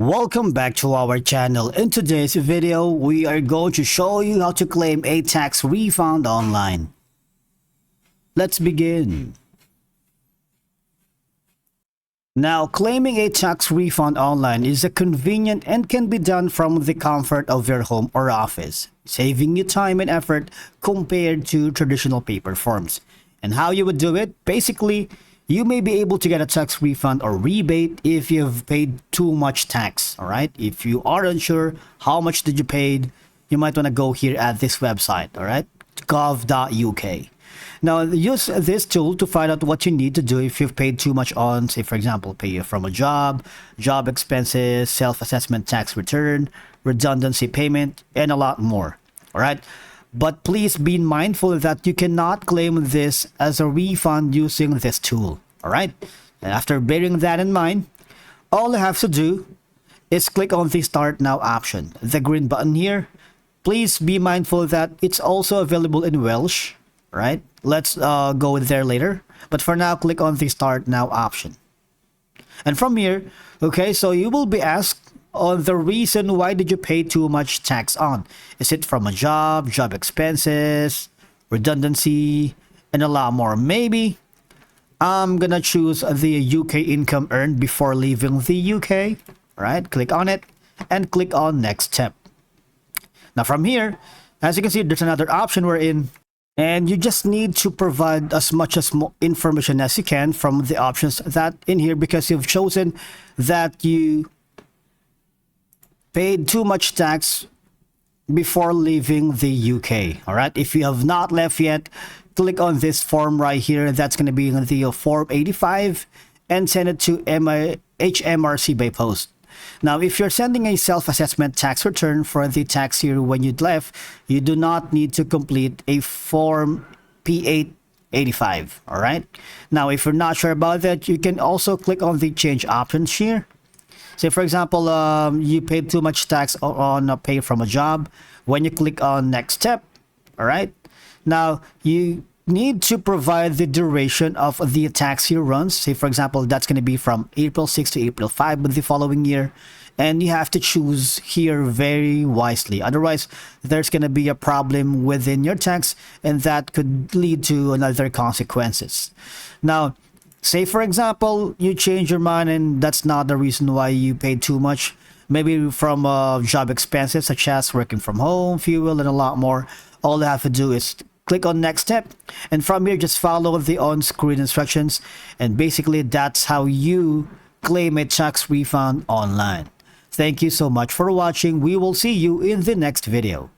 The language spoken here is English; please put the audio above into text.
Welcome back to our channel. In today's video, we are going to show you how to claim a tax refund online. Let's begin. Now, claiming a tax refund online is convenient and can be done from the comfort of your home or office, saving you time and effort compared to traditional paper forms. And how you would do it? Basically, you may be able to get a tax refund or rebate if you've paid too much tax, all right? If you are unsure how much did you paid, you might want to go here at this website, all right? gov.uk. Now, use this tool to find out what you need to do if you've paid too much on, say, for example, pay from a job expenses, self-assessment tax return, redundancy payment, and a lot more, all right? But please be mindful that you cannot claim this as a refund using this tool, all right? And after bearing that in mind, all you have to do is click on the Start Now option, the green button here. Please be mindful that it's also available in Welsh, right? Let's go there later. But for now, click on the Start Now option. And from here, okay, so you will be asked on the reason why did you pay too much tax on. Is it from a job expenses, redundancy, and a lot more? Maybe I'm gonna choose the UK income earned before leaving the UK. Right, click on it and click on Next Step. Now from here, as you can see, there's another option we're in, and you just need to provide as much information as you can from the options that in here, because you've chosen that you paid too much tax before leaving the UK. All right, if you have not left yet, click on this form right here. That's going to be in the form 85 and send it to HMRC by post. Now, if you're sending a self-assessment tax return for the tax year when you left, you do not need to complete a form P885. All right. Now, if you're not sure about that, you can also click on the change options here. Say, for example, you paid too much tax on a pay from a job. When you click on Next Step, all right, now you need to provide the duration of the tax year runs. Say, for example, that's going to be from April 6 to April 5 of the following year. And you have to choose here very wisely. Otherwise, there's going to be a problem within your tax, and that could lead to another consequences. Now, say, for example, you change your mind and that's not the reason why you paid too much. Maybe from job expenses such as working from home, fuel, and a lot more. All you have to do is click on Next Step. And from here, just follow the on-screen instructions. And basically, that's how you claim a tax refund online. Thank you so much for watching. We will see you in the next video.